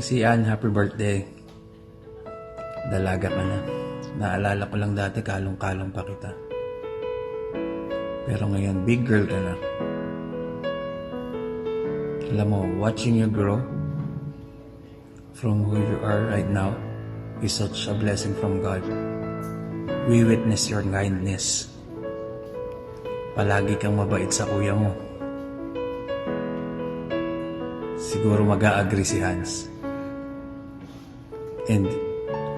Si Ann, happy birthday. Dalaga ka na. Naalala ko lang dati kalong-kalong pa kita. Pero ngayon, big girl ka na. Alam mo, watching you grow from who you are right now is such a blessing from God. We witness your kindness. Palagi kang mabait sa kuya mo. Siguro mag-a-agree si Hans. And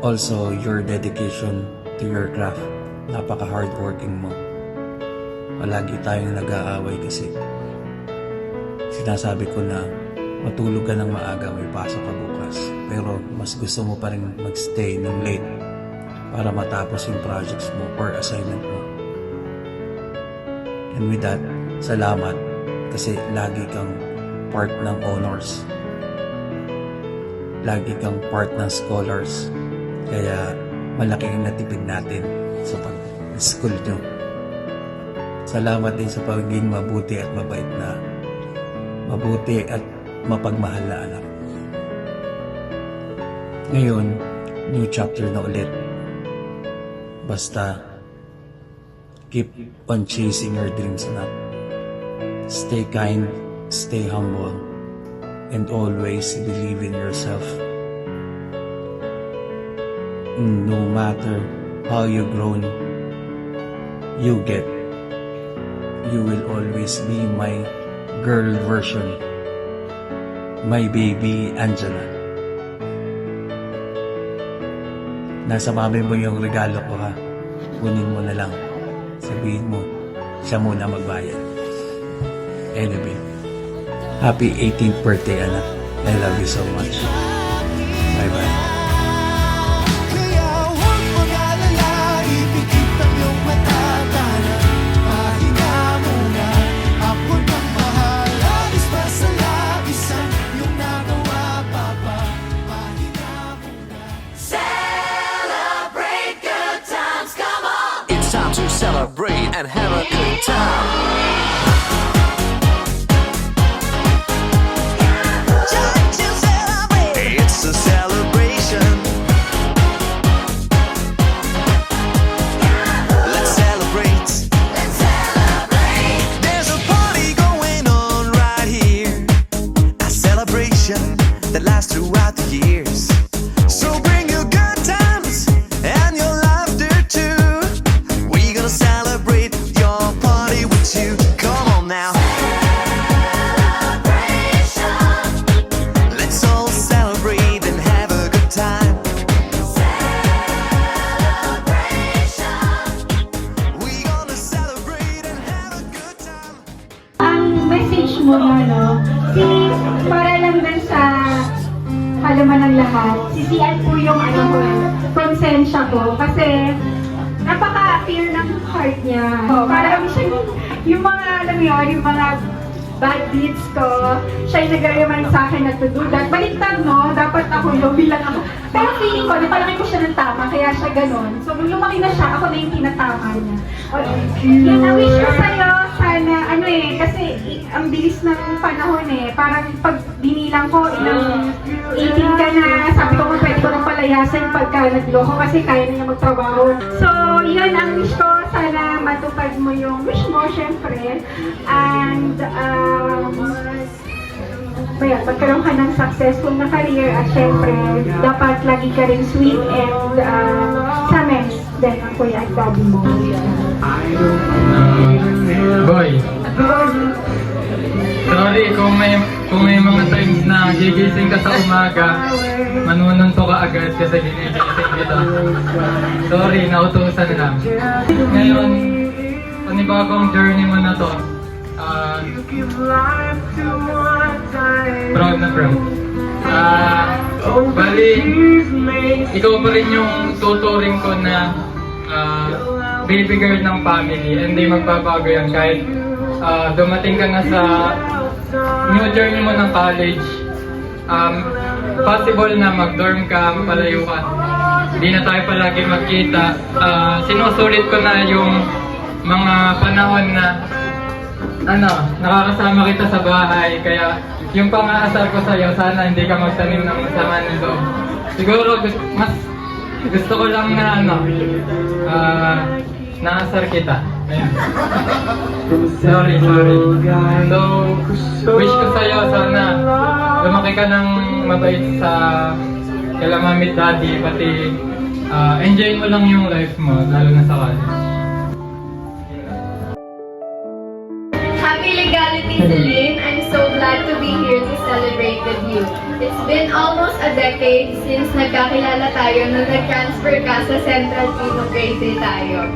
also your dedication to your craft. Napaka-hardworking mo. Palagi tayong nag-aaway kasi sinasabi ko na matulog ka ng maaga, may pasok ka bukas. Pero mas gusto mo pa rin magstay ng late para matapos yung projects mo or assignment mo. And with that, salamat kasi lagi kang part ng honors. Lagi kang part ng scholars. Kaya malaki ang natipid natin sa pag-school nyo. Salamat din sa pagiging mabuti at mabait na mabuti at mapagmahal na anak. Ngayon, new chapter na ulit. Basta, keep on chasing your dreams, anak. Stay kind, stay humble, and always believe in yourself. No matter how you grown, you get, you will always be my girl version, my baby Angela. Nasa mami mo yung regalo ko, ha. Kunin mo na lang. Sabihin mo, siya muna magbayad. Anyway, happy 18th birthday, anak. I love you so much. Bye-bye. Time to celebrate and have a good time. It's a celebration. Let's celebrate. Let's celebrate. There's a party going on right here. A celebration that lasts throughout the years. So bring your good times and your laughter too. Celebrate your party with you. Come on now. Celebration. Let's all celebrate and have a good time. Celebration. We gonna celebrate and have a good time. Ang message mo no, para lang din sa halaman ng lahat, si Sian po yung from pasensya ko kasi napaka-appear ng heart niya. Parang siya yung mga, alam mo yun, yung mga bad deeds ko, siya yung nag-remind sa akin na to do that. Baliktad, no? Dapat ako yung bilang ako. Pero feeling ko, napalaki ko siya ng tama, kaya siya ganon. So, nung lumaki na siya, ako na yung tinatama niya. Yan, na-wish ko sa'yo, sana, kasi ang bilis ng panahon parang pag binilang ko, ilang 18 ka na, sabi ko kung pwede ko nang palayasan pagka nagloko kasi kaya na niya magtrabaho. So, yun ang wish ko, sana matupad mo yung wish mo, syempre. And, magkaroon ka ng successful na career at syempre, dapat lagi ka rin sweet and sa mess din ang kuya at daddy mo. Boy, sorry kung may mga times na gigising ka sa umaga, manununto ka agad kasi ginigising kita. Sorry, nautusan lang. Ngayon, panibagong journey mo na to. Proud na proud. Bali, ikaw pa rin yung tuturing ko na baby girl ng family. Hindi magbabago yan kahit dumating ka na sa new journey mo ng college. Possible na mag-dorm ka, mapalayo ka. Hindi na tayo palagi magkita. Sinusulit ko na yung mga panahon na nakakasama kita sa bahay, kaya yung pang-aasar ko sa'yo, sana hindi ka magtanim ng masama ng loob. Siguro, mas gusto ko lang na naasar kita. Ayan. Sorry. So, wish ko sa'yo, sana lumaki ka ng mabait sa kala mami at daddy, pati enjoy mo lang yung life mo, lalo na sa college. Happy Legality, Celine. I'm so glad to be here to celebrate with you. It's been almost a decade since nagkakilala tayo nung nag-transfer ka sa Central Team of Grade Day tayo.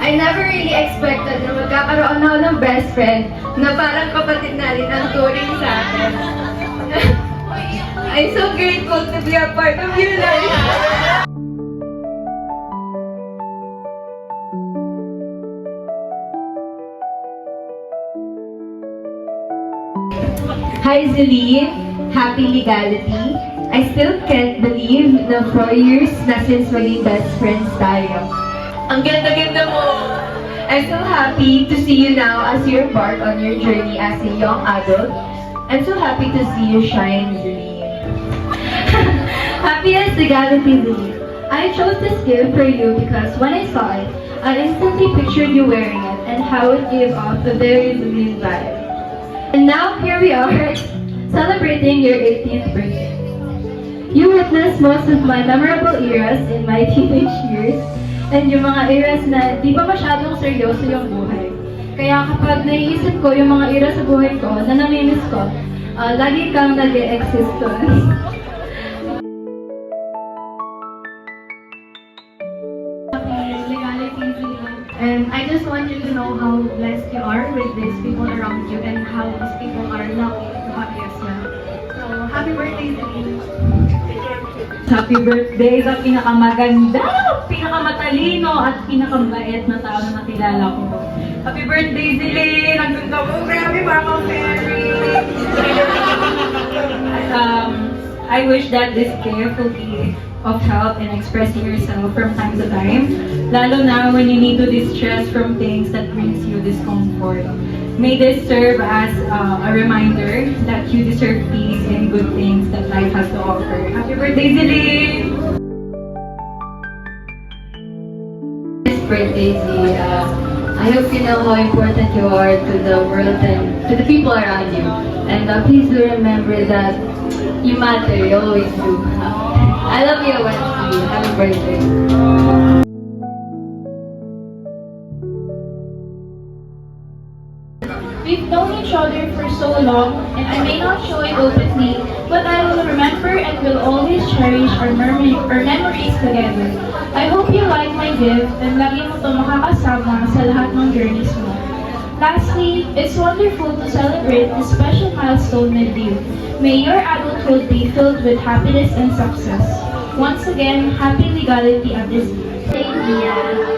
I never really expected na magkakaroon ako ng best friend na parang kapatid na rin ang turing sa akin. I'm so grateful to be a part of your life. Hi Celine, happy Legality. I still can't believe na 4 years na since maging best friends tayo. Ang ganda-ganda mo! I'm so happy to see you now as you embark on your journey as a young adult. I'm so happy to see you shine, Celine. Happy as Legality, Celine. I chose this gift for you because when I saw it, I instantly pictured you wearing it and how it gave off a very Celine vibe. And now here we are, celebrating your 18th birthday. You witnessed most of my memorable eras in my teenage years, and yung mga eras na di ba masyadong seryoso yung buhay. Kaya kapag naiisip ko yung mga era sa buhay ko na namimiss ko, lagi kang nag-e-exist doon. And I just want you to know how blessed you are with these people around you and how these people are lucky to have you as well. So, happy birthday, Celine! Happy birthday sa pinakamaganda, pinakamatalino at pinakamabait na tao na nakilala ko. Happy birthday, Celine! Ang ganda mo! Grabe ba ako, Mary? I wish that this gift will be of help in expressing yourself from time to time, lalo na when you need to distress from things that brings you discomfort. May this serve as a reminder that you deserve peace and good things that life has to offer. Happy birthday, Celine! This birthday, Zee, I hope you know how important you are to the world and to the people around you. And please do remember that you matter, you always do. I love you, Wendy. Happy birthday. We've known each other for so long, and I may not show it openly, but I will remember and will always cherish our memories together. I hope you like my gift and lagi mo ito makakasama sa lahat ng journeys mo. Lastly, it's wonderful to celebrate this special milestone with you. May your adulthood be filled with happiness and success. Once again, happy legality at this Thank you.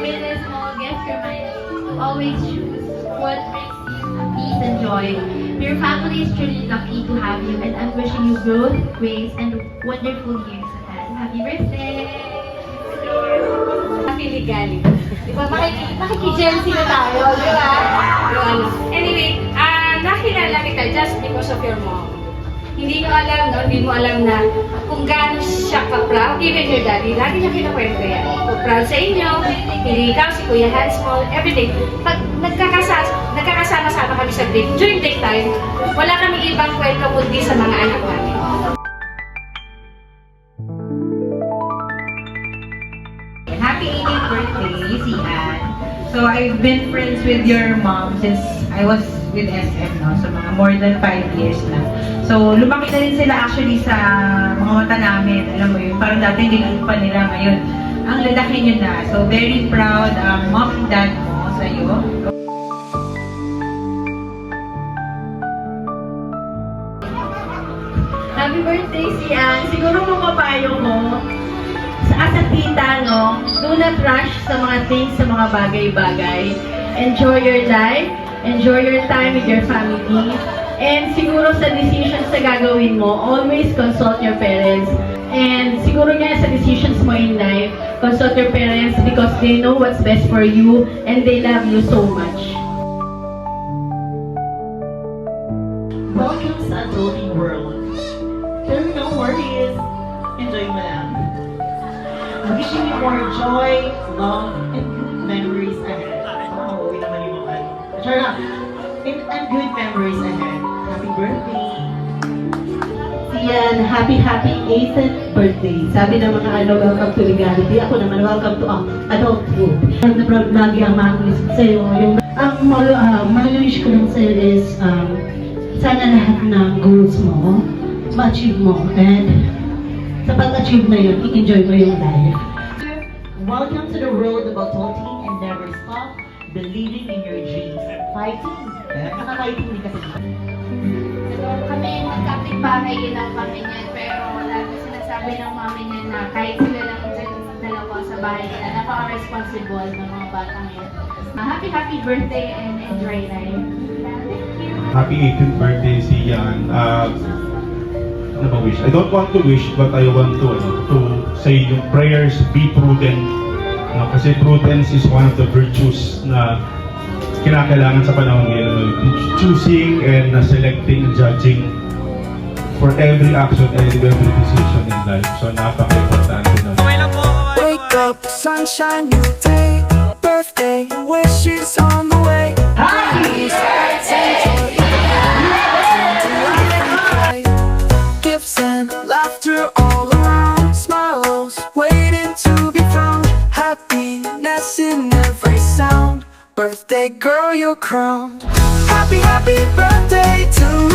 With a small gift reminds you to always choose what brings you peace and joy. Your family is truly lucky to have you, and I'm wishing you growth, grace, and wonderful years ahead. Happy birthday! Happy legality. Di ba, makiki-Gen Z na tayo, di ba? Yun. Anyway, nakilala kita just because of your mom. Hindi nyo alam, no? Hindi mo alam na kung gaano siya ka-proud, even your daddy, lagi niya kinakwento yan. Proud sa inyo, hindi ikaw, si Kuya Hansmall, everything. Pag nagkakasama-sama kami sa break, during break time, wala kami ibang kwento kundi sa mga anak namin. Happy 18th birthday, si Anne. So, I've been friends with your mom since I was with SM, no? So, mga more than 5 years na. So, lumaki na rin sila actually sa mga mata namin. Alam mo yun, parang dati niliit pa nila ngayon. Ang lalaki nyo na. So, very proud mom and dad mo sa'yo. Happy birthday, Sian. Siguro mapapayo ko, sa tita, no, do not rush sa mga things, sa mga bagay-bagay. Enjoy your life, enjoy your time with your family, and siguro sa decisions na gagawin mo, always consult your parents. And siguro nga sa decisions mo in life, consult your parents because they know what's best for you and they love you so much. Welcome sa adulting world. Pero no worries. Enjoy mo lang. Wishing you more joy, love, and good memories ahead. Uwi naman yung mga Try na. And good memories ahead. Happy birthday! Yan, happy 18th birthday. Sabi ng mga welcome to legality. Ako naman, welcome to adulthood. Proud na proud lagi ang mga sa'yo. Ang mag-wish ko lang sa'yo is, sana lahat ng goals mo, ma-achieve mo. And sa pag-achieve na yun, i-enjoy mo yung life. Welcome to the world of adulting and never stop believing in your dreams. Fighting. Naka-fighting din kasi. Kami magkapit-bahay din ang kami niyan, pero lagi sinasabi ng mami niya na kahit sila lang dalawa sa bahay nila, napaka-responsible ng mga batang yan. Happy birthday and enjoy life. Thank you! Happy 18th birthday, Sian. Ano ba wish? I don't want to wish, but I want to say yung prayers, be prudent. No? Kasi prudence is one of the virtues na kinakailangan sa panahon ngayon. Choosing and selecting and judging for every action and every decision in life. So napaka-importante na. Wake up, sunshine, new day, birthday, wishes on the way. Gifts and laughter all around, smiles waiting to be found, happiness in every sound. Birthday girl, you're crowned. Happy birthday to